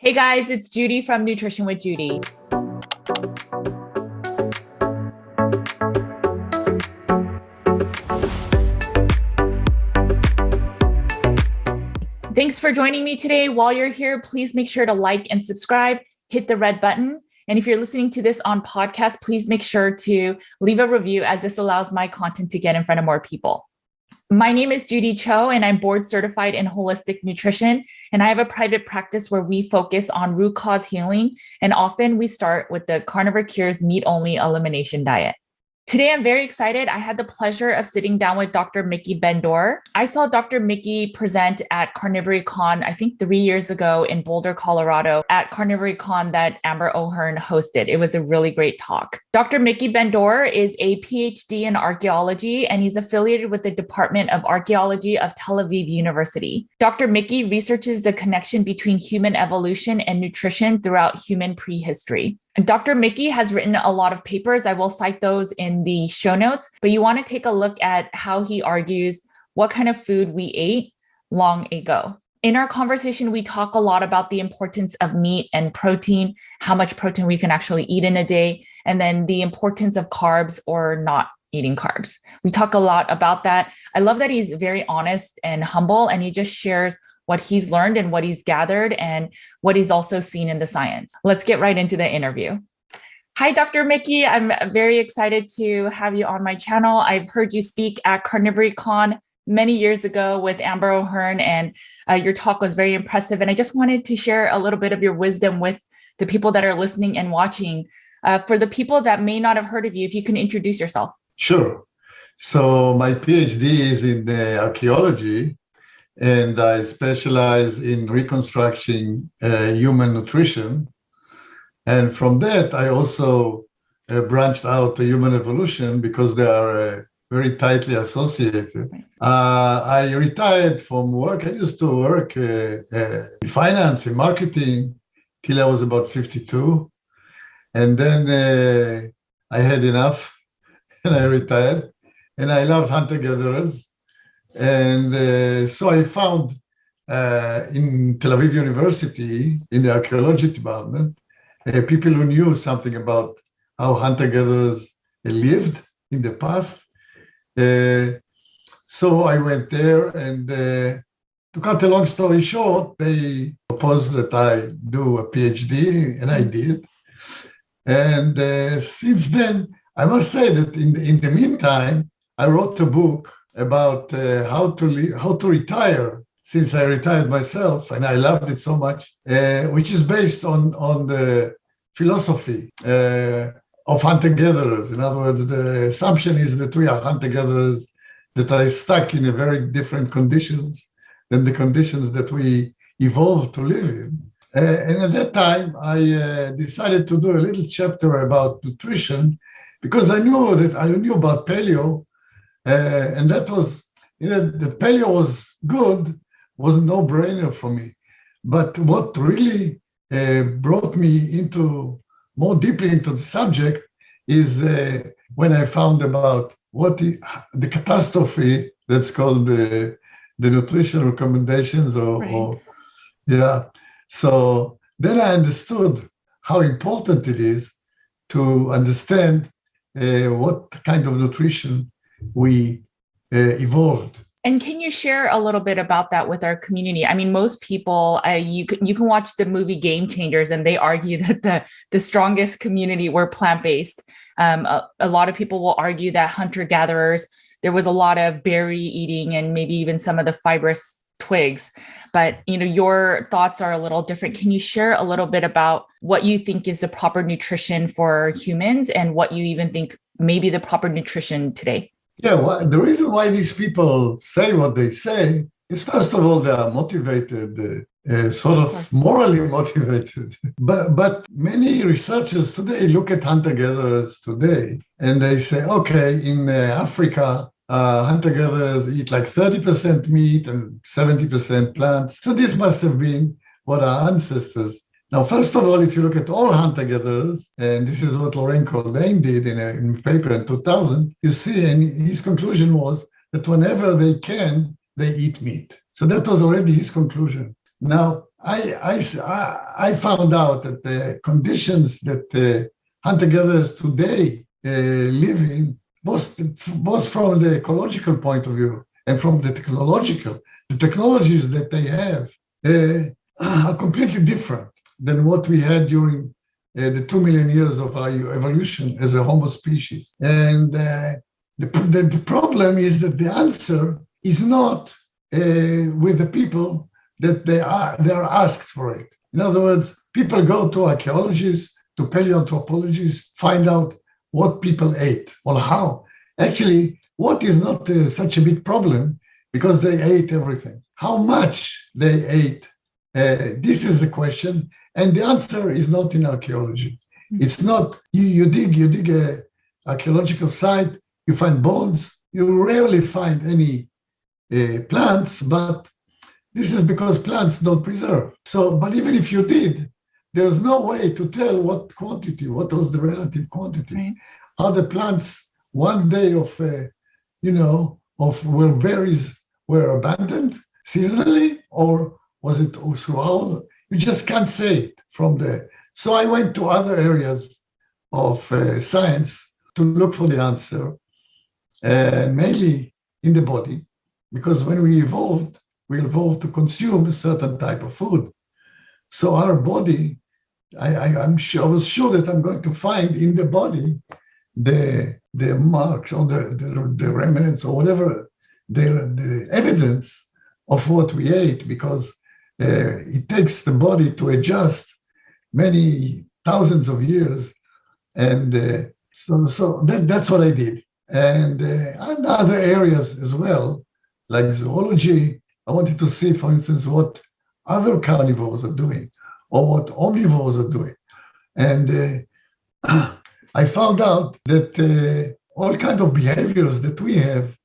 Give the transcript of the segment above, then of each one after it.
Hey guys, it's Judy from Nutrition with Judy. Thanks for joining me today. While you're here, please make sure to like and subscribe, hit the red button. And if you're listening to this on podcast, please make sure to leave a review as this allows my content to get in front of more people. My name is Judy Cho, and I'm board certified in holistic nutrition. And I have a private practice where we focus on root cause healing. And often we start with the Carnivore Cure's meat-only elimination diet. Today, I'm very excited. I had the pleasure of sitting down with Dr. Miki Ben-Dor. I saw Dr. Miki present at Carnivore Con, I think 3 years ago in Boulder, Colorado, at Carnivore Con that Amber O'Hearn hosted. It was a really great talk. Dr. Miki Ben-Dor is a PhD in archaeology, and he's affiliated with the Department of Archaeology of Tel Aviv University. Dr. Miki researches the connection between human evolution and nutrition throughout human prehistory. And Dr. Miki has written a lot of papers. I will cite those in the show notes, but you want to take a look at how he argues what kind of food we ate long ago. In our conversation, we talk a lot about the importance of meat and protein, how much protein we can actually eat in a day, and then the importance of carbs or not eating carbs. We talk a lot about that. I love that he's very honest and humble, and he just shares what he's learned and what he's gathered and what he's also seen in the science. Let's get right into the interview. Hi, Dr. Miki. I'm very excited to have you on my channel. I've heard you speak at Carnivore Con many years ago with Amber O'Hearn, and your talk was very impressive. And I just wanted to share a little bit of your wisdom with the people that are listening and watching. For the people that may not have heard of you, if you can introduce yourself. Sure. So my PhD is in archaeology, and I specialize in reconstructing human nutrition. And from that, I also branched out to human evolution because they are very tightly associated. I retired from work. I used to work in finance, in marketing, till I was about 52. And then I had enough, and I retired. And I love hunter-gatherers. And so I found in Tel Aviv University, in the archaeology department, people who knew something about how hunter-gatherers lived in the past. So I went there, and to cut a long story short, they proposed that I do a PhD, and I did. And since then, I must say that in the meantime, I wrote a book about how to retire, since I retired myself, and I loved it so much, which is based on the philosophy of hunter-gatherers. In other words, the assumption is that we are hunter-gatherers that are stuck in a very different conditions than the conditions that we evolved to live in. And at that time, I decided to do a little chapter about nutrition because I knew about paleo. And that was, the paleo was good, was a no-brainer for me. But what really brought me more deeply into the subject is when I found about what the catastrophe that's called the nutrition recommendations So then I understood how important it is to understand what kind of nutrition we evolved. And can you share a little bit about that with our community? I mean, most people, you can watch the movie Game Changers, and they argue that the strongest community were plant-based. A lot of people will argue that hunter-gatherers, there was a lot of berry eating and maybe even some of the fibrous twigs. But your thoughts are a little different. Can you share a little bit about what you think is the proper nutrition for humans and what you even think maybe the proper nutrition today? Yeah, well, the reason why these people say what they say is, first of all, they are motivated, sort of morally motivated. But many researchers today look at hunter-gatherers today, and they say, okay, in Africa, hunter-gatherers eat like 30% meat and 70% plants. So this must have been what our ancestors. Now, first of all, if you look at all hunter-gatherers, and this is what Lorraine Cordain did in a paper in 2000, you see, and his conclusion was that whenever they can, they eat meat. So that was already his conclusion. Now, I found out that the conditions that hunter-gatherers today live in, both from the ecological point of view and from the technologies that they have are completely different than what we had during the 2 million years of our evolution as a Homo species. And the problem is that the answer is not with the people that they are asked for it. In other words, people go to archaeologists, to paleoanthropologists, find out what people ate or how. Actually, what is not such a big problem because they ate everything. How much they ate, this is the question, and the answer is not in archaeology. It's not, you dig a archaeological site, you find bones, you rarely find any plants, but this is because plants don't preserve. So, but even if you did, there's no way to tell what quantity, what was the relative quantity. Right. Are the plants one day of where berries were abundant seasonally, or was it throughout? You just can't say it from there. So I went to other areas of science to look for the answer, mainly in the body, because when we evolved to consume a certain type of food. So our body, I was sure that I'm going to find in the body the marks or the remnants or whatever, the evidence of what we ate, because it takes the body to adjust many thousands of years. And so that's what I did. And other areas as well, like zoology. I wanted to see, for instance, what other carnivores are doing or what omnivores are doing. And I found out that all kinds of behaviors that we have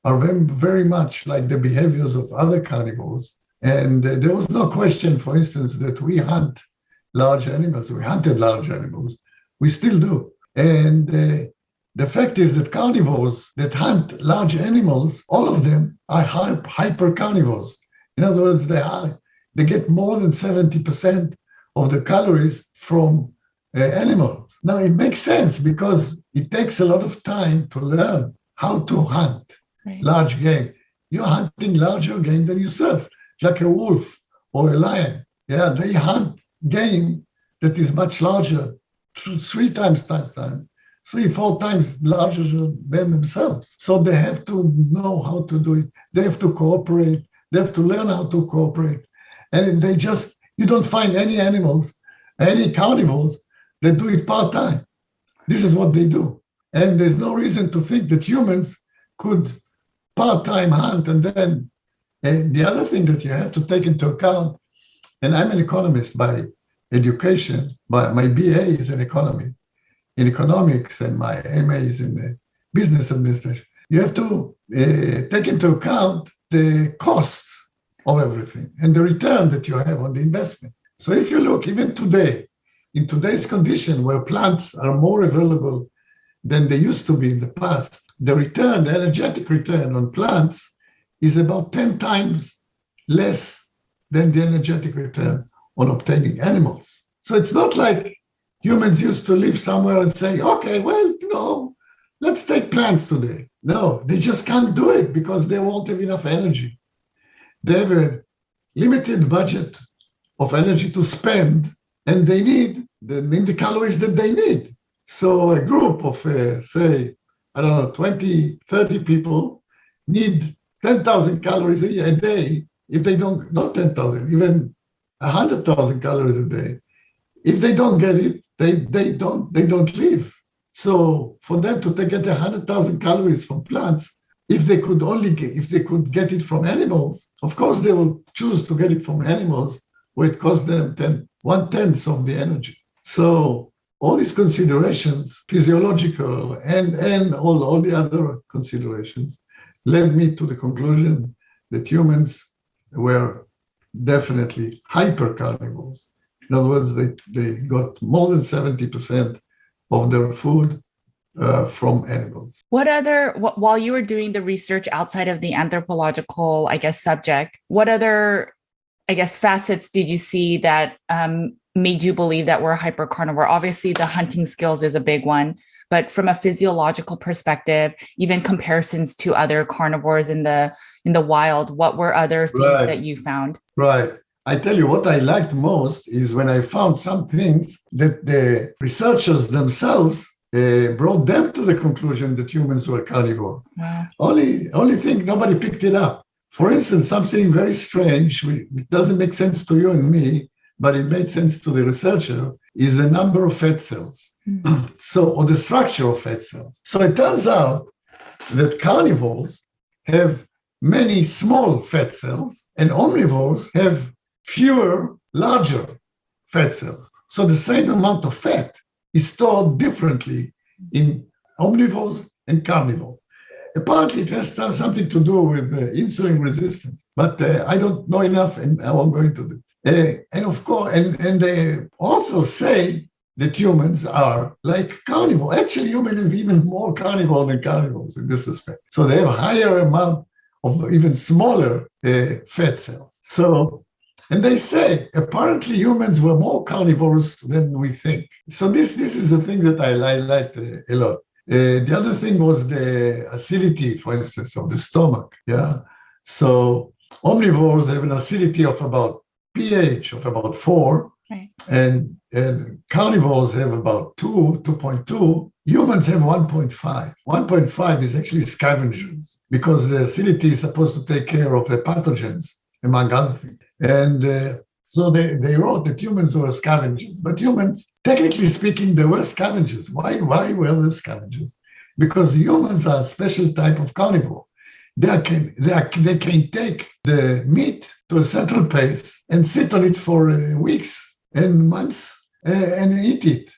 are very, very much like the behaviors of other carnivores. And there was no question, for instance, that we hunt large animals. We hunted large animals. We still do. And the fact is that carnivores that hunt large animals, all of them are hyper carnivores. In other words, they get more than 70% of the calories from animals. Now, it makes sense because it takes a lot of time to learn how to hunt large game. You're hunting larger game than yourself, like a wolf or a lion. Yeah, they hunt game that is much larger, 3 times, 4 times larger than themselves. So they have to know how to do it. They have to cooperate. They have to learn how to cooperate. And you don't find any animals, any carnivores that do it part-time. This is what they do. And there's no reason to think that humans could part-time hunt. And then the other thing that you have to take into account, and I'm an economist by education, but my BA is in economics, and my MA is in business administration. You have to take into account the costs of everything and the return that you have on the investment. So if you look even today, in today's condition where plants are more available than they used to be in the past, the energetic return on plants is about 10 times less than the energetic return on obtaining animals. So it's not like humans used to live somewhere and say, okay, well, let's take plants today. No, they just can't do it because they won't have enough energy. They have a limited budget of energy to spend, and they need the calories that they need. So a group of, 20, 30 people need 10,000 calories a day. If they don't, not 10,000, even 100,000 calories a day. If they don't get it, they don't live. So for them to get 100,000 calories from plants, if they could get it from animals, of course they will choose to get it from animals where it costs them 1/10 of the energy. So all these considerations, physiological and all the other considerations, led me to the conclusion that humans were definitely hyper carnivores. In other words, they got more than 70% of their food from animals. While you were doing the research outside of the anthropological, subject, what other I guess, facets did you see that made you believe that we're a hypercarnivore? Obviously, the hunting skills is a big one, but from a physiological perspective, even comparisons to other carnivores in the wild, what were other things that you found? Right. I tell you what I liked most is when I found some things that the researchers themselves brought them to the conclusion that humans were carnivore. Wow. Only thing, nobody picked it up. For instance, something very strange, it doesn't make sense to you and me, but it made sense to the researcher, is the number of fat cells. Mm-hmm. Or the structure of fat cells. So it turns out that carnivores have many small fat cells and omnivores have fewer, larger fat cells. So the same amount of fat is stored differently in omnivores and carnivores. Apparently, it has something to do with insulin resistance, but I don't know enough, and I won't go into it. And of course, and they also say that humans are like carnivores. Actually, humans have even more carnivore than carnivores in this respect. So they have a higher amount of even smaller fat cells. So, and they say apparently humans were more carnivores than we think. So this is the thing that I liked a lot. The other thing was the acidity, for instance, of the stomach. Yeah. So omnivores have an acidity of about pH of about 4, right. and carnivores have about 2.2. Humans have 1.5. 1.5 is actually scavengers because the acidity is supposed to take care of the pathogens, among other things. And so they wrote that humans were scavengers, but humans, technically speaking, they were scavengers. Why were they scavengers? Because humans are a special type of carnivore. They can take the meat to a central place and sit on it for weeks and months and eat it,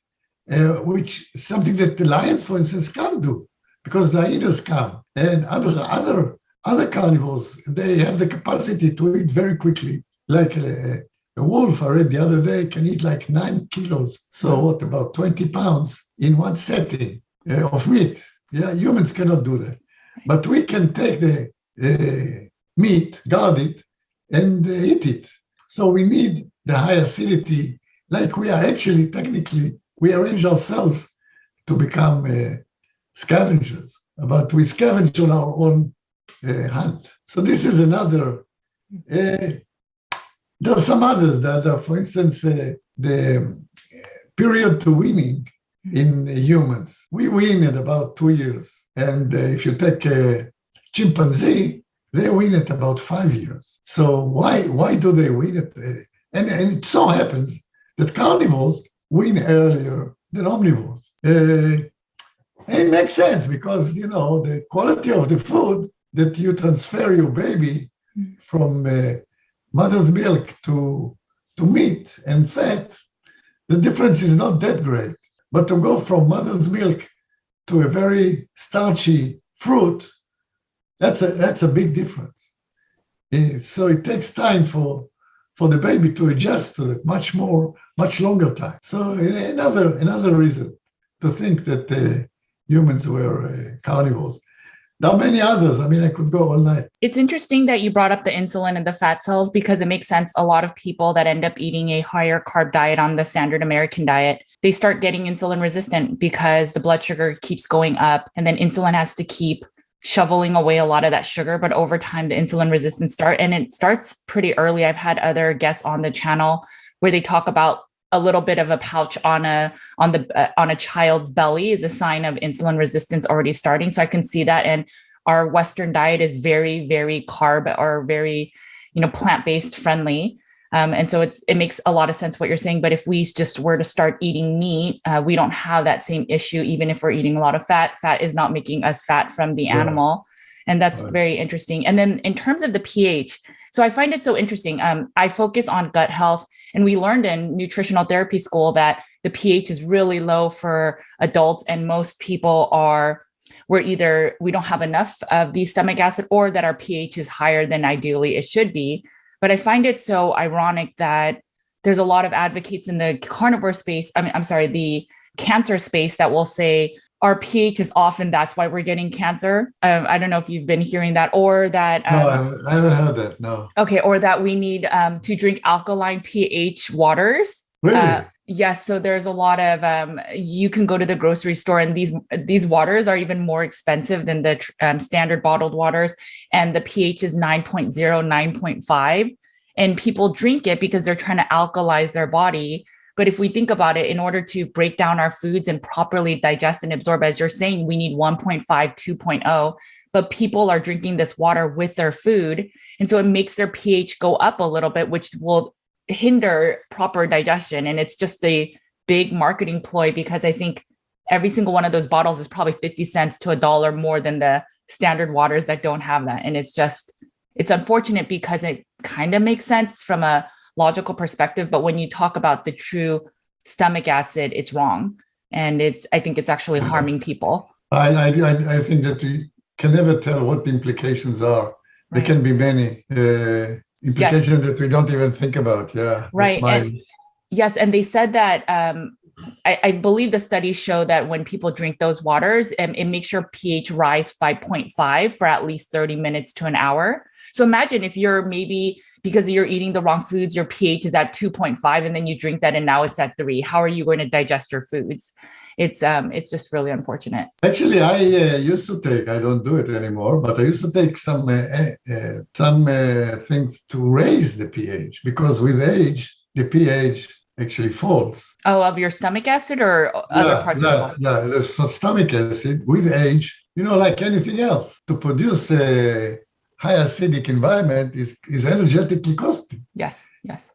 which is something that the lions, for instance, can't do because the hyenas come. And other carnivores, they have the capacity to eat very quickly, like a wolf, I read the other day, can eat like 9 kilos. So what, about 20 pounds in one setting of meat? Yeah, humans cannot do that. But we can take the meat, guard it, and eat it. So we need the high acidity, like we are actually, technically, we arrange ourselves to become scavengers, but we scavenge on our own hunt. So this is another. There are some others that are, for instance, the period to weaning in humans. We wean at about 2 years. And if you take a chimpanzee, they wean at about 5 years. So why do they wean it? And it so happens that carnivores wean earlier than omnivores. And it makes sense because, the quality of the food that you transfer your baby from mother's milk to meat and fat, the difference is not that great. But to go from mother's milk to a very starchy fruit, that's a big difference. So it takes time for the baby to adjust to it, much longer time. So another reason to think that humans were carnivores. There are many others. I mean, I could go all night. It's interesting that you brought up the insulin and the fat cells because it makes sense. A lot of people that end up eating a higher carb diet on the standard American diet, they start getting insulin resistant because the blood sugar keeps going up and then insulin has to keep shoveling away a lot of that sugar. But over time, the insulin resistance starts pretty early. I've had other guests on the channel where they talk about a little bit of a pouch on a child's belly is a sign of insulin resistance already starting. So I can see that. And our Western diet is very, very carb or very, plant-based friendly. And so it makes a lot of sense what you're saying. But if we just were to start eating meat, we don't have that same issue. Even if we're eating a lot of fat is not making us fat from the animal. And that's very interesting. And then in terms of the pH, so I find it so interesting. I focus on gut health, and we learned in nutritional therapy school that the pH is really low for adults, and most people we don't have enough of the stomach acid, or that our pH is higher than ideally it should be. But I find it so ironic that there's a lot of advocates in the carnivore space. The cancer space that will say our pH is off and that's why we're getting cancer. I don't know if you've been hearing that, or that. No, I haven't heard that. No. Okay, or that we need to drink alkaline pH waters. Really? Yes, so there's a lot of you can go to the grocery store and these waters are even more expensive than the standard bottled waters, and the pH is 9.0, 9.5, and people drink it because they're trying to alkalize their body. But if we think about it, in order to break down our foods and properly digest and absorb, as you're saying, we need 1.5, 2.0, but people are drinking this water with their food, and so it makes their pH go up a little bit, which will hinder proper digestion. And it's just a big marketing ploy, because I think every single one of those bottles is probably 50 cents to $1 more than the standard waters that don't have that. And it's unfortunate because it kind of makes sense from a logical perspective, but when you talk about the true stomach acid, it's wrong. And I think it's actually harming people. I think that we can never tell what the implications are. Right. There can be many implications that we don't even think about. Yeah. Right. And they said that I believe the studies show that when people drink those waters, it makes your pH rise by 0.5 for at least 30 minutes to an hour. So imagine if you're maybe, because you're eating the wrong foods, your pH is at 2.5, and then you drink that and now it's at 3. How are you going to digest your foods? It's just really unfortunate. Actually, I used to take, I don't do it anymore, but I used to take some things to raise the pH, because with age, the pH actually falls. Oh, of your stomach acid or other parts of the body? Yeah, there's some stomach acid with age, like anything else. To produce a high acidic environment is energetically costly. Yes.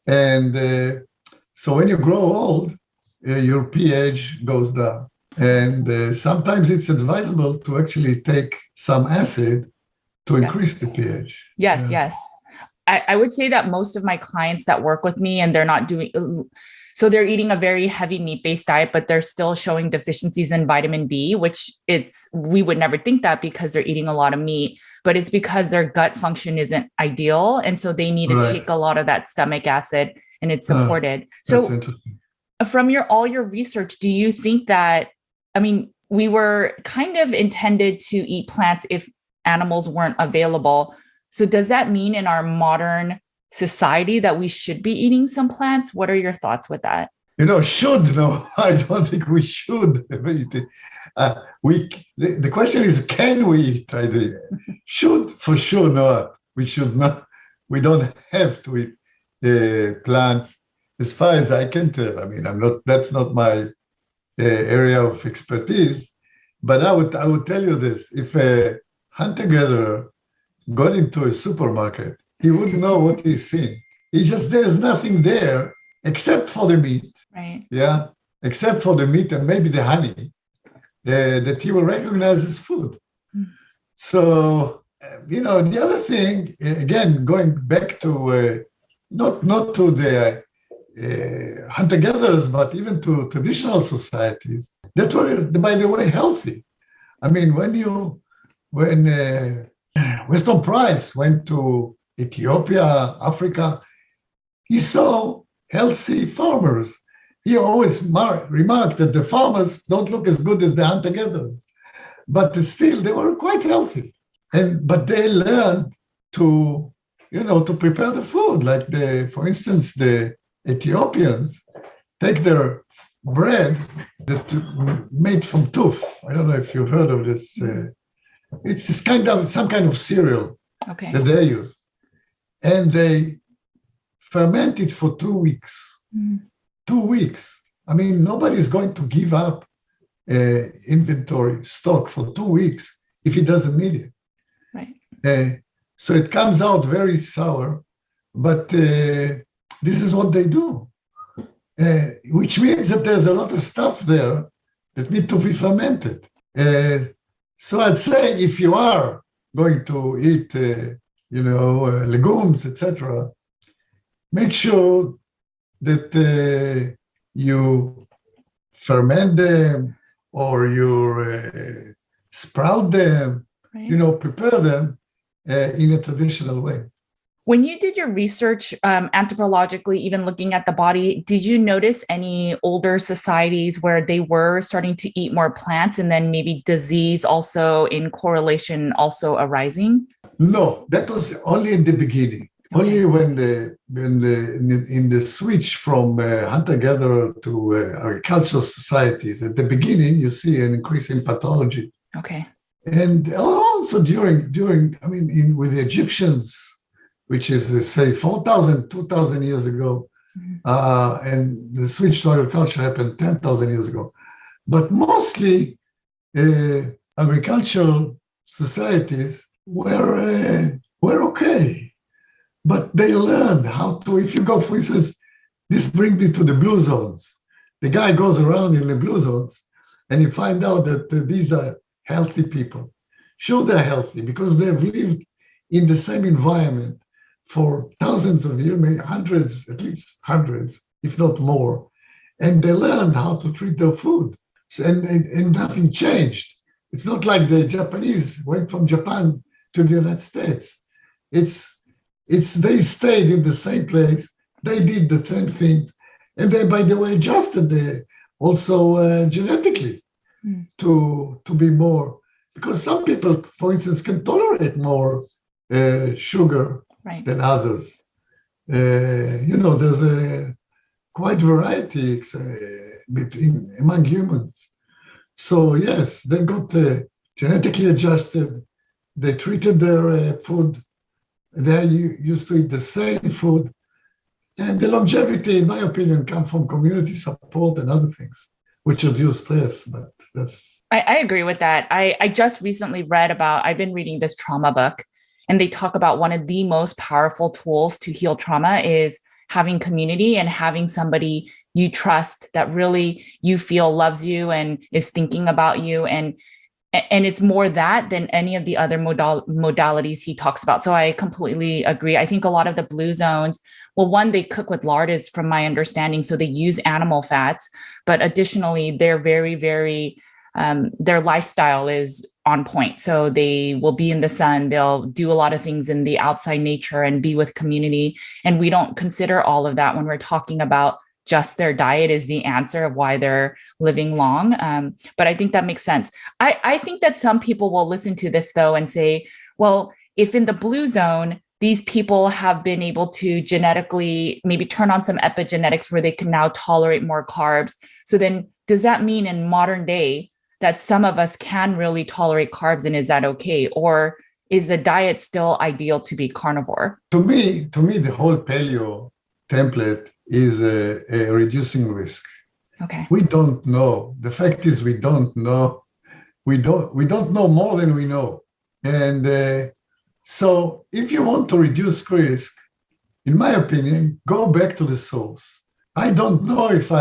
And so when you grow old, your pH goes down. And sometimes it's advisable to actually take some acid to increase the pH. Yes. I would say that most of my clients that work with me, and they're not doing, so they're eating a very heavy meat-based diet, but they're still showing deficiencies in vitamin B, which we would never think that because they're eating a lot of meat, but it's because their gut function isn't ideal. And so they need to take a lot of that stomach acid, and it's supported. So from all your research, do you think that, we were kind of intended to eat plants if animals weren't available. So does that mean in our modern society that we should be eating some plants? What are your thoughts with that? Should? No, I don't think we should. The question is, can we eat? Should, for sure not. We should not. We don't have to eat plants, as far as I can tell. That's not my area of expertise. But I would tell you this: if a hunter-gatherer got into a supermarket, he wouldn't know what he's seeing. There's nothing there except for the meat. Right. Yeah. Except for the meat and maybe the honey that he will recognize as food. So, the other thing, again, going back to not to the hunter-gatherers, but even to traditional societies that were, by the way, healthy. When Weston Price went to Ethiopia, Africa, he saw healthy farmers. He always remarked that the farmers don't look as good as the hunter-gatherers, but still they were quite healthy. But they learned to prepare the food. Like for instance, the Ethiopians take their bread that made from tooth. I don't know if you've heard of this. It's some kind of cereal that they use, and they ferment it for 2 weeks. 2 weeks. Nobody's going to give up inventory stock for 2 weeks if he doesn't need it. Right. So it comes out very sour, but this is what they do, which means that there's a lot of stuff there that need to be fermented. So I'd say if you are going to eat, legumes, etc., make sure that you ferment them or you sprout them, right. Prepare them in a traditional way. When you did your research anthropologically, even looking at the body, did you notice any older societies where they were starting to eat more plants and then maybe disease also in correlation also arising? No, that was only in the beginning. Okay. Only in the switch from hunter-gatherer to agricultural societies. At the beginning, you see an increase in pathology. Okay. And also with the Egyptians, which is, say, 4,000, 2,000 years ago, and the switch to agriculture happened 10,000 years ago. But mostly, agricultural societies were okay. But they learned how to, if you go, for instance, this brings me to the blue zones. The guy goes around in the blue zones and you find out that these are healthy people. Sure, they're healthy because they've lived in the same environment for thousands of years, maybe hundreds, at least hundreds, if not more. And they learned how to treat their food. So, and nothing changed. It's not like the Japanese went from Japan to the United States. They stayed in the same place. They did the same things. And they, by the way, adjusted also genetically to be more, because some people, for instance, can tolerate more sugar than others. There's a quite variety among humans. So yes, they got genetically adjusted. They treated their food. They used to eat the same food. And the longevity, in my opinion, comes from community support and other things, which reduce stress. But I agree with that. I just recently I've been reading this trauma book, and they talk about one of the most powerful tools to heal trauma is having community and having somebody you trust that really you feel loves you and is thinking about you. And it's more that than any of the other modalities he talks about. So I completely agree. I think a lot of the blue zones, well, one, they cook with lard is from my understanding. So they use animal fats, but additionally, they're very, very, their lifestyle is on point. So they will be in the sun. They'll do a lot of things in the outside nature and be with community. And we don't consider all of that when we're talking about just their diet is the answer of why they're living long. But I think that makes sense. I think that some people will listen to this though and say, well, if in the blue zone, these people have been able to genetically maybe turn on some epigenetics where they can now tolerate more carbs. So then does that mean in modern day that some of us can really tolerate carbs, and is that okay? Or is the diet still ideal to be carnivore? To me, the whole paleo template is a reducing risk. Okay. We don't know. The fact is, we don't know. We don't know more than we know. And so if you want to reduce risk, in my opinion, go back to the source. I don't know if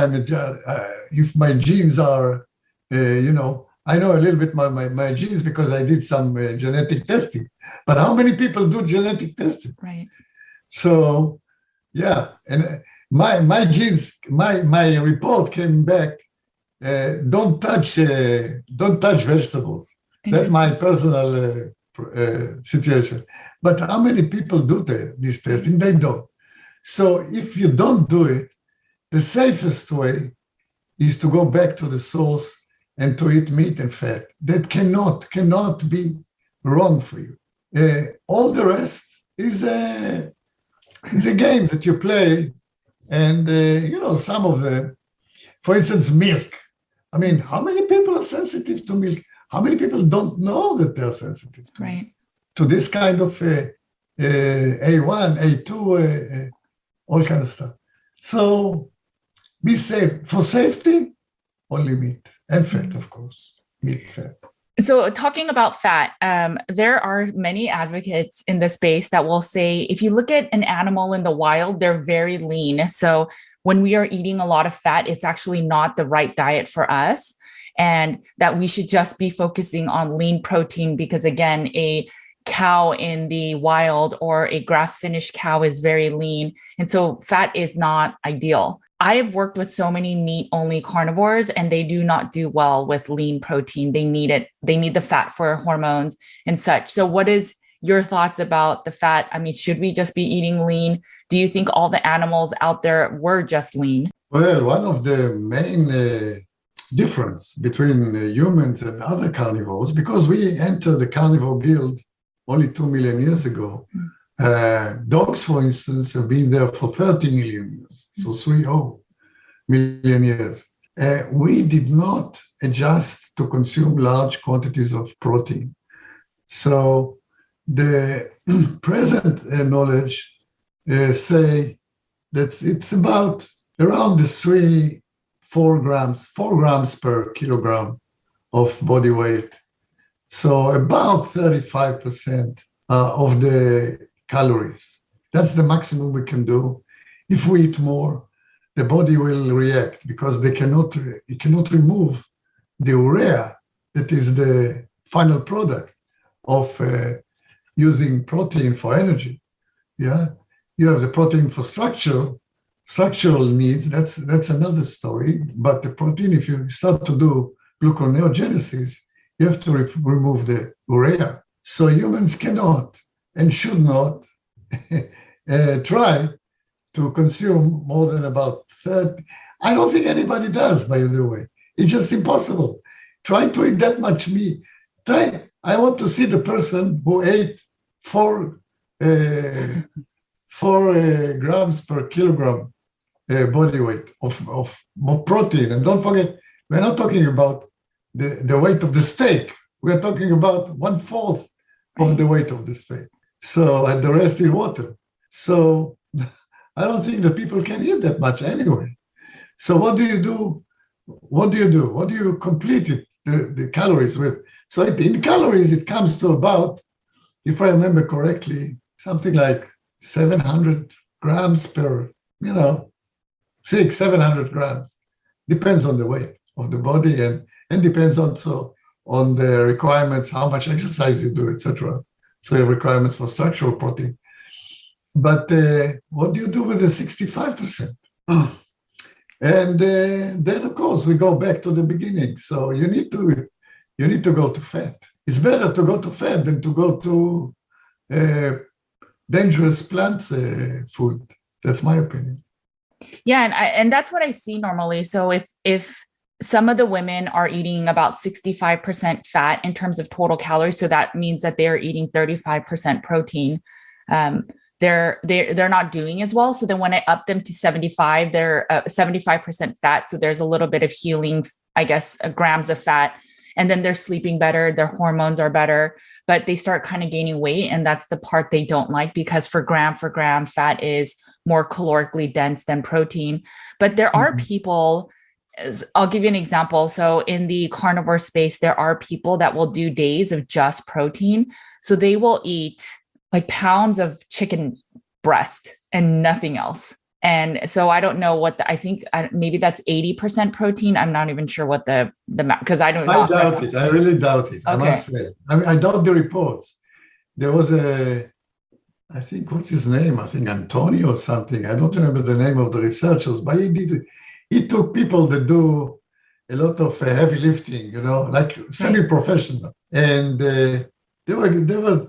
if my genes are, I know a little bit my genes because I did some genetic testing. But how many people do genetic testing? Right. So, yeah, and my genes, my report came back. Don't touch vegetables. That's my personal situation. But how many people do this testing? They don't. So if you don't do it, the safest way is to go back to the source and to eat meat and fat. That cannot be wrong for you. All the rest is a game that you play. And, some of them, for instance, milk. I mean, how many people are sensitive to milk? How many people don't know that they're sensitive to this kind of A1, A2, all kind of stuff? So be safe. For safety, only meat and fat, of course, meat, fat. So talking about fat, there are many advocates in the space that will say, if you look at an animal in the wild, they're very lean. So when we are eating a lot of fat, it's actually not the right diet for us. And that we should just be focusing on lean protein because, again, a cow in the wild or a grass-finished cow is very lean. And so fat is not ideal. I have worked with so many meat-only carnivores, and they do not do well with lean protein. They need it. They need the fat for hormones and such. So what is your thoughts about the fat. I mean, should we just be eating lean? Do you think all the animals out there were just lean? Well, one of the main difference between humans and other carnivores, because we entered the carnivore guild only 2 million years ago. Dogs, for instance, have been there for 30 million years, so 30 million years. We did not adjust to consume large quantities of protein. So the present knowledge say that it's about around the 4 grams per kilogram of body weight. So about 35% of the calories. That's the maximum we can do. If we eat more, the body will react because it cannot remove the urea that is the final product of using protein for energy. Yeah, you have the protein for structural needs. That's another story. But the protein, if you start to do gluconeogenesis, you have to remove the urea. So humans cannot and should not try to consume more than about 30. I don't think anybody does, by the way. It's just impossible. Try to eat that much meat. I want to see the person who ate 4 grams per kilogram body weight of protein. And don't forget, we're not talking about the weight of the steak. We're talking about 1/4 of the weight of the steak. So, and the rest in water. So I don't think that people can eat that much anyway. So what do you do? What do you complete it, the calories with? So in calories, it comes to about, if I remember correctly, something like 700 grams per, 700 grams. Depends on the weight of the body and depends also on the requirements, how much exercise you do, etc. So you have requirements for structural protein. But what do you do with the 65%? And then, of course, we go back to the beginning. So you need to go to fat. It's better to go to fat than to go to dangerous plant food. That's my opinion. Yeah, and that's what I see normally. So if some of the women are eating about 65% fat in terms of total calories, so that means that they're eating 35% protein. They're not doing as well. So then when I up them to 75, they're 75% fat. So there's a little bit of healing, I guess, grams of fat. And then they're sleeping better. Their hormones are better, but they start kind of gaining weight. And that's the part they don't like, because for gram, fat is more calorically dense than protein. But there are people, I'll give you an example. So in the carnivore space, there are people that will do days of just protein. So they will eat like pounds of chicken breast and nothing else. And so I don't know I think maybe that's 80% protein. I'm not even sure what the because I don't know. I doubt it. I really doubt it. Okay. I must say. I doubt the reports. There was I think, what's his name? I think Antonio or something. I don't remember the name of the researchers, but he took people that do a lot of heavy lifting, like semi-professional. And they were,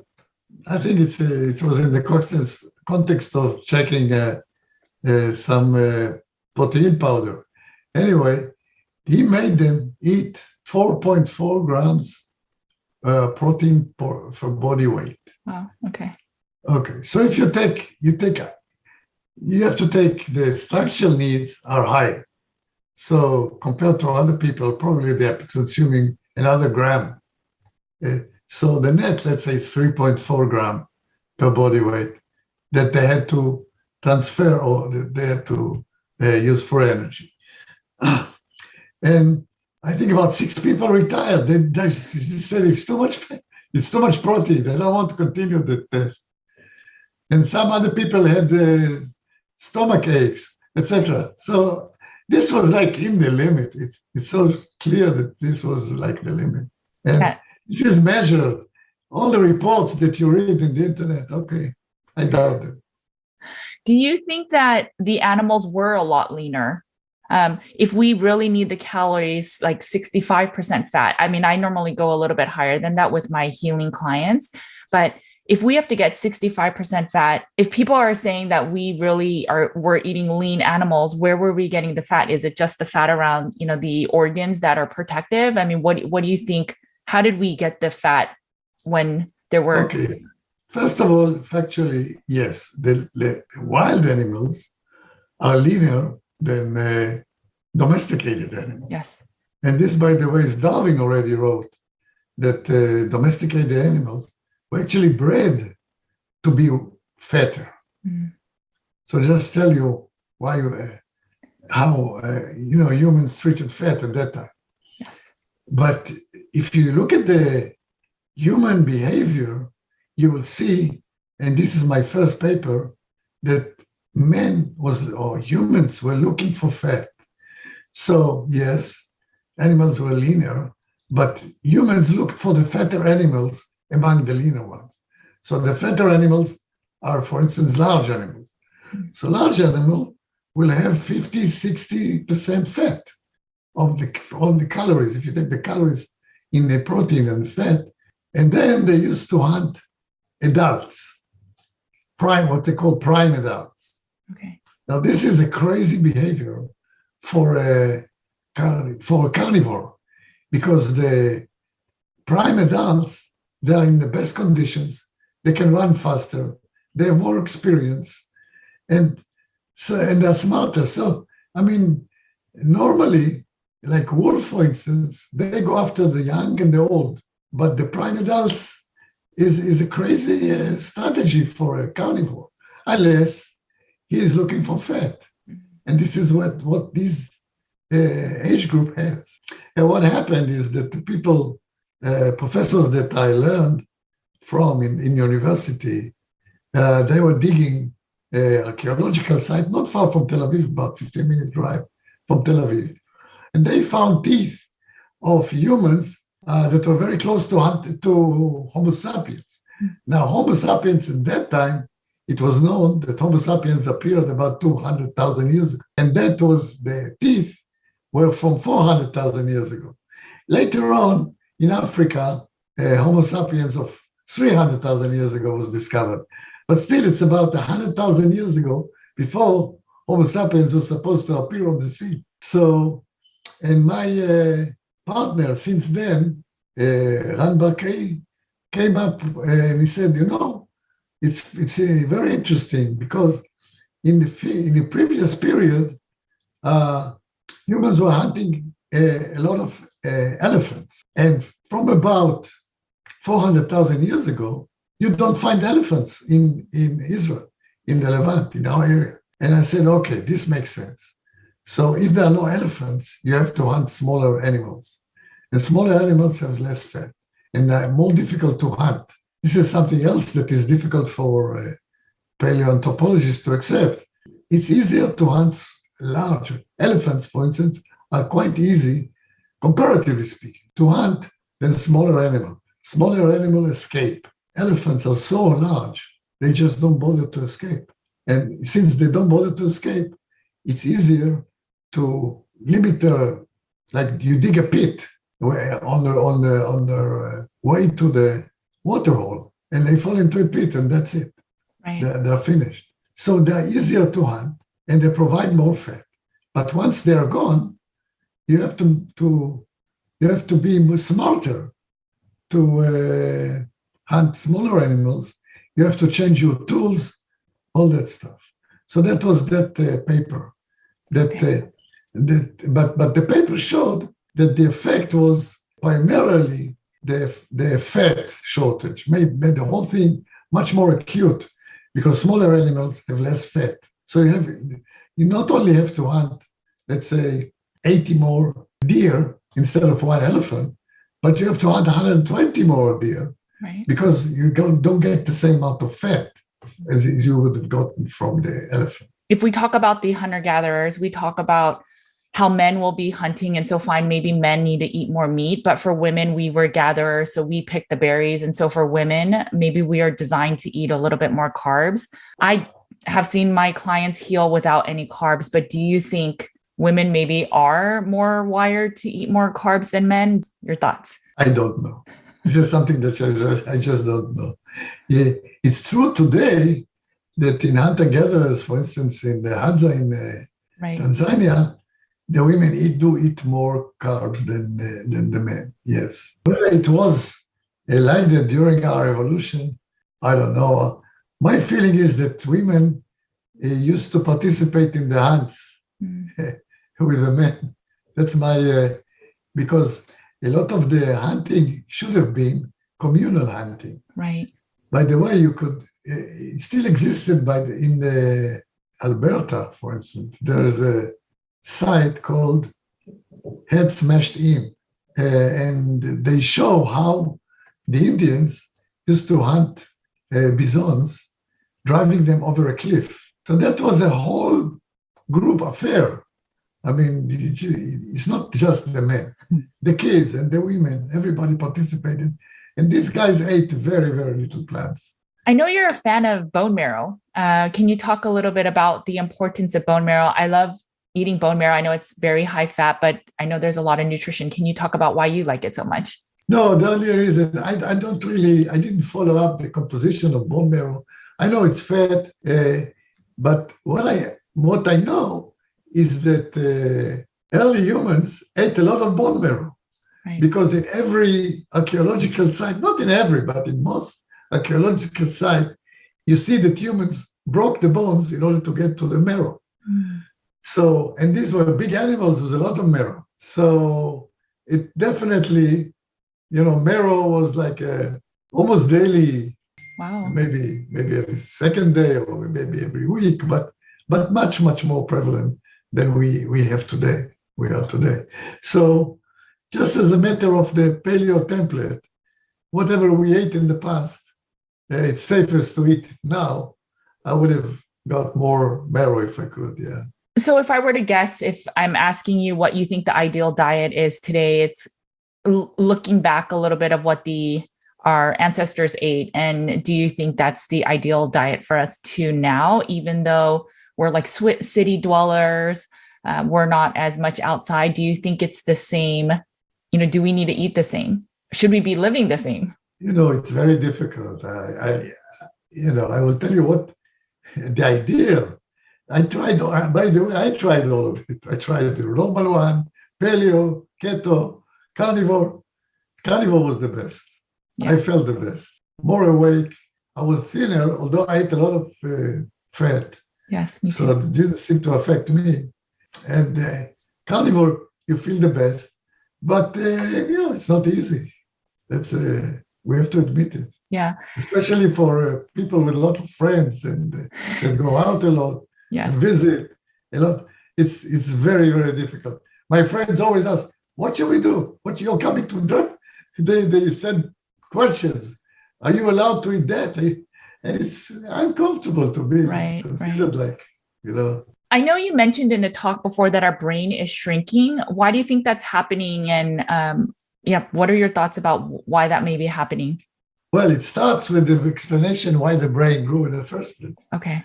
I think it was in the context of checking some protein powder. Anyway, he made them eat 4.4 grams protein for body weight. Wow. Okay. Okay. So if you have to take the structural needs are high. So compared to other people, probably they are consuming another gram. So the net, let's say, is 3.4 gram per body weight that they had to transfer or they had to use for energy. And I think about 6 people retired. They said it's too much protein. They don't want to continue the test. And some other people had stomach aches, etc. So this was like in the limit. It's so clear that this was like the limit. And this is measured. All the reports that you read in the internet, okay, I doubt it. Do you think that the animals were a lot leaner? If we really need the calories, like 65% fat, I mean, I normally go a little bit higher than that with my healing clients, but if we have to get 65% fat, if people are saying that we're eating lean animals, where were we getting the fat? Is it just the fat around, the organs that are protective? I mean, what do you think? How did we get the fat when there were? Okay. First of all, factually, yes, the wild animals are leaner than domesticated animals. Yes. And this, by the way, is Darwin already wrote that domesticated animals were actually bred to be fatter. Mm. So just tell you why, how humans treated fat at that time. Yes. But if you look at the human behavior, you will see, and this is my first paper, that humans were looking for fat. So yes, animals were leaner, but humans looked for the fatter animals among the leaner ones. So the fatter animals are, for instance, large animals. So large animal will have 50, 60% fat on the calories. If you take the calories in the protein and fat, and then they used to hunt adults, what they call prime adults. Okay. Now this is a crazy behavior for a carnivore, because the prime adults, they are in the best conditions, they can run faster, they have more experience, and they're smarter. So I mean, normally, like wolf, for instance, they go after the young and the old, but the prime adults is a crazy strategy for a carnivore, unless he is looking for fat. And this is what this age group has. And what happened is that the people, professors that I learned from in university, they were digging archaeological site not far from Tel Aviv, about 15-minute drive from Tel Aviv. And they found teeth of humans that were very close to Homo sapiens. Now, Homo sapiens at that time, it was known that Homo sapiens appeared about 200,000 years ago. And that was, the teeth were from 400,000 years ago. Later on, in Africa, Homo sapiens of 300,000 years ago was discovered. But still, it's about 100,000 years ago before Homo sapiens was supposed to appear on the scene. So, and my partner since then, Ran Barkay, came up and he said, it's very interesting, because in the previous period, humans were hunting a lot of elephants. And from about 400,000 years ago, you don't find elephants in Israel, in the Levant, in our area. And I said, okay, this makes sense. So if there are no elephants, you have to hunt smaller animals. And smaller animals have less fat and are more difficult to hunt. This is something else that is difficult for paleoanthropologists to accept. It's easier to hunt large elephants, for instance, are quite easy, comparatively speaking, to hunt than smaller animals. Smaller animals escape. Elephants are so large, they just don't bother to escape. And since they don't bother to escape, it's easier to limit their, like you dig a pit on their way to the water hole, and they fall into a pit, and that's it. Right. They're finished. So they're easier to hunt, and they provide more fat. But once they're gone, you have to be more smarter to hunt smaller animals. You have to change your tools, all that stuff. So that was that paper. But the paper showed that the effect was primarily the fat shortage, made the whole thing much more acute, because smaller animals have less fat. So you not only have to hunt, let's say, 80 more deer instead of one elephant, but you have to hunt 120 more deer, right, because you don't get the same amount of fat as you would have gotten from the elephant. If we talk about the hunter-gatherers, we talk about how men will be hunting. And so fine, maybe men need to eat more meat, but for women, we were gatherers, so we pick the berries. And so for women, maybe we are designed to eat a little bit more carbs. I have seen my clients heal without any carbs, but do you think women maybe are more wired to eat more carbs than men? Your thoughts? I don't know. This is something that I just don't know. Yeah, it's true today that in hunter-gatherers, for instance, in the Hadza in Right. Tanzania, the women do eat more carbs than the men. Yes. Whether it was like that during our evolution, I don't know. My feeling is that women used to participate in the hunts with the men. That's my, because a lot of the hunting should have been communal hunting. Right. By the way, you could, it still existed in Alberta, for instance. There's a site called Head Smashed In, and they show how the Indians used to hunt bisons, driving them over a cliff. So that was a whole group affair. I mean, it's not just the men, the kids and the women, everybody participated. And these guys ate very, very little plants. I know you're a fan of bone marrow. Can you talk a little bit about the importance of bone marrow? I love eating bone marrow. I know it's very high fat, but I know there's a lot of nutrition. Can you talk about why you like it so much? No, the only reason I didn't follow up the composition of bone marrow. I know it's fat, but what I know is that early humans ate a lot of bone marrow. Right. Because in every archaeological site, not in every, but in most archaeological site, you see that humans broke the bones in order to get to the marrow. So, and these were big animals with a lot of marrow. So it definitely, marrow was like almost daily. Wow. Maybe every second day or maybe every week, but much, much more prevalent than we have today. We are today. So just as a matter of the paleo template, whatever we ate in the past, it's safest to eat now. I would have got more marrow if I could, yeah. So if I were to guess, if I'm asking you what you think the ideal diet is today, it's looking back a little bit of what our ancestors ate. And do you think that's the ideal diet for us too now, even though we're like city dwellers, we're not as much outside? Do you think it's the same? Do we need to eat the same? Should we be living the same? It's very difficult. I will tell you what the ideal. By the way, I tried all of it. I tried the normal one, paleo, keto, carnivore. Carnivore was the best. Yeah. I felt the best. More awake. I was thinner, although I ate a lot of fat. Yes, me too. So it didn't seem to affect me. And carnivore, you feel the best. But, it's not easy. That's we have to admit it. Yeah. Especially for people with a lot of friends and that go out a lot. Yes. And visit a lot. It's very, very difficult. My friends always ask, what should we do? What you're coming to drink? They send questions. Are you allowed to eat that? And it's uncomfortable to be considered like, I know you mentioned in a talk before that our brain is shrinking. Why do you think that's happening? And what are your thoughts about why that may be happening? Well, it starts with the explanation why the brain grew in the first place. Okay.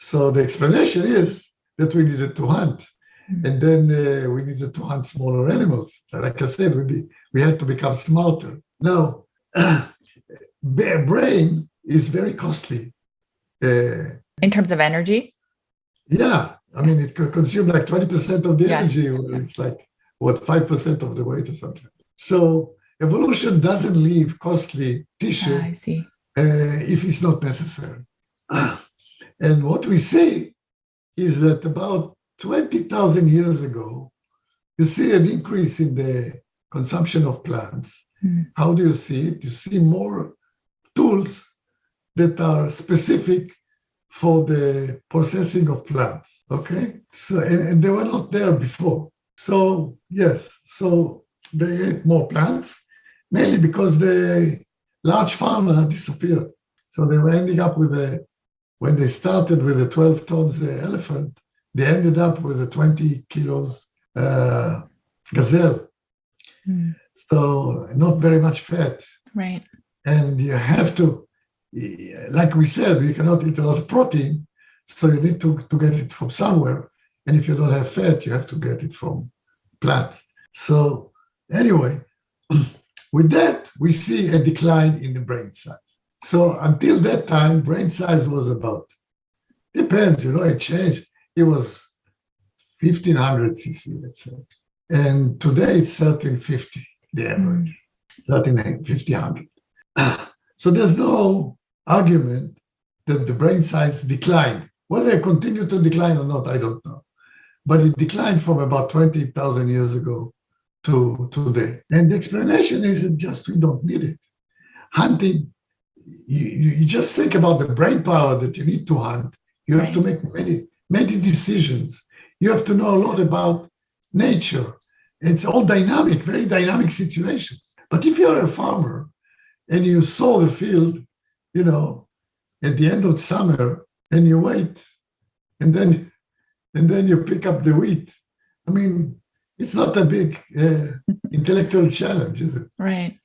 So the explanation is that we needed to hunt. And then we needed to hunt smaller animals. Like I said, we had to become smarter. Now, brain is very costly. In terms of energy? Yeah. I mean, it could consume like 20% of the energy. It's like, 5% of the weight or something. So evolution doesn't leave costly tissue I see. If it's not necessary. And what we see is that about 20,000 years ago, you see an increase in the consumption of plants. How do you see it? You see more tools that are specific for the processing of plants, okay? So, and they were not there before. So, yes, so they ate more plants, mainly because the large farmer disappeared. So they were ending up with when they started with a 12 tons elephant, they ended up with a 20 kilos gazelle. So not very much fat. Right. And you have to, like we said, you cannot eat a lot of protein, so you need to get it from somewhere. And if you don't have fat, you have to get it from plants. So anyway, With that, we see a decline in the brain size. So until that time, brain size was about, depends, it changed. It was 1500 cc, let's say. And today it's 1350, the average, 1500. So there's no argument that the brain size declined. Whether it continued to decline or not, I don't know. But it declined from about 20,000 years ago to today. And the explanation is that just we don't need it. Hunting, you just think about the brain power that you need to hunt. You have to make many decisions. You have to know a lot about nature. It's all dynamic, very dynamic situations. But if you're a farmer and you sow the field, at the end of summer, and you wait, and then you pick up the wheat. I mean, it's not a big intellectual challenge, is it? Right.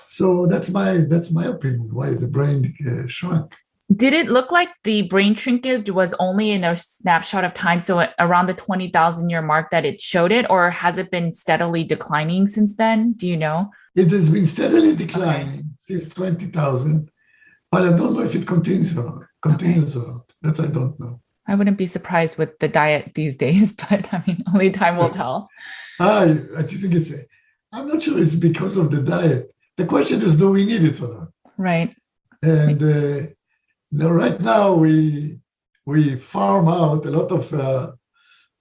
So that's my opinion, why the brain shrunk. Did it look like the brain shrinkage was only in a snapshot of time, so around the 20,000 year mark that it showed it, or has it been steadily declining since then? Do you know? It has been steadily declining since 20,000, but I don't know if it continues or not. That I don't know. I wouldn't be surprised with the diet these days, but I mean, only time will tell. I think I'm not sure it's because of the diet. The question is, do we need it or not? Right. And right now we farm out a lot of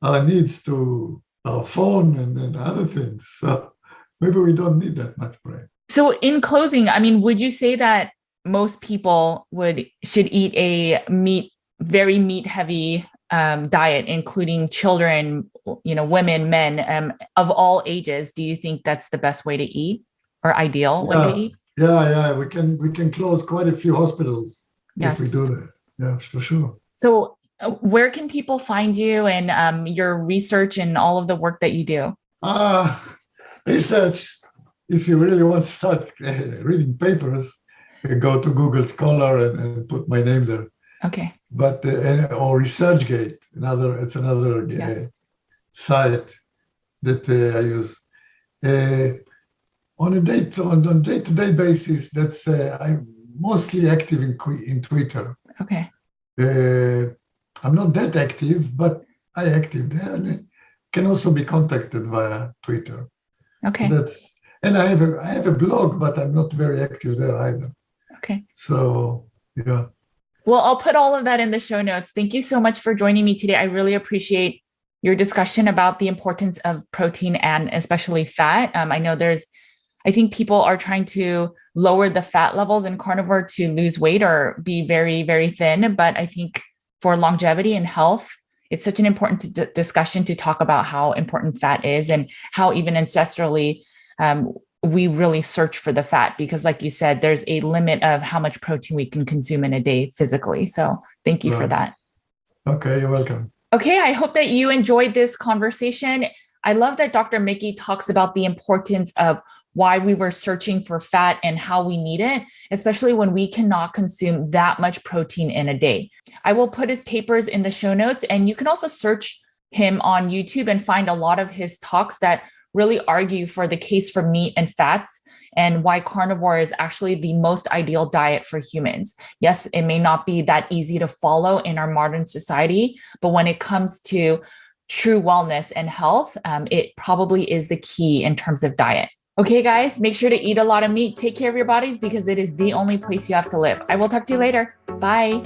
our needs to our phone and other things. So maybe we don't need that much brain. So in closing, I mean, would you say that most people should eat a very meat heavy diet, including children, women, men, of all ages? Do you think that's the best way to eat, or ideal way to eat? Yeah. We can close quite a few hospitals if we do that. Yeah, for sure. So where can people find you and your research and all of the work that you do? Research, if you really want to start reading papers, go to Google Scholar and put my name there. Okay. But or ResearchGate, it's another site that I use. On a day-to-day basis, that's I'm mostly active in Twitter. Okay. I'm not that active, but I'm active there, and can also be contacted via Twitter. Okay. And I have a blog, but I'm not very active there either. Okay. So yeah. Well, I'll put all of that in the show notes. Thank you so much for joining me today. I really appreciate your discussion about the importance of protein and especially fat. I think people are trying to lower the fat levels in carnivore to lose weight or be very, very thin. But I think for longevity and health, it's such an important discussion to talk about how important fat is and how even ancestrally we really search for the fat, because like you said, there's a limit of how much protein we can consume in a day physically. So thank you for that. Okay, you're welcome. Okay, I hope that you enjoyed this conversation. I love that Dr. Miki talks about the importance of why we were searching for fat and how we need it, especially when we cannot consume that much protein in a day. I will put his papers in the show notes, and you can also search him on YouTube and find a lot of his talks that really argue for the case for meat and fats and why carnivore is actually the most ideal diet for humans. Yes, it may not be that easy to follow in our modern society, but when it comes to true wellness and health, it probably is the key in terms of diet. Okay, guys, make sure to eat a lot of meat. Take care of your bodies because it is the only place you have to live. I will talk to you later. Bye.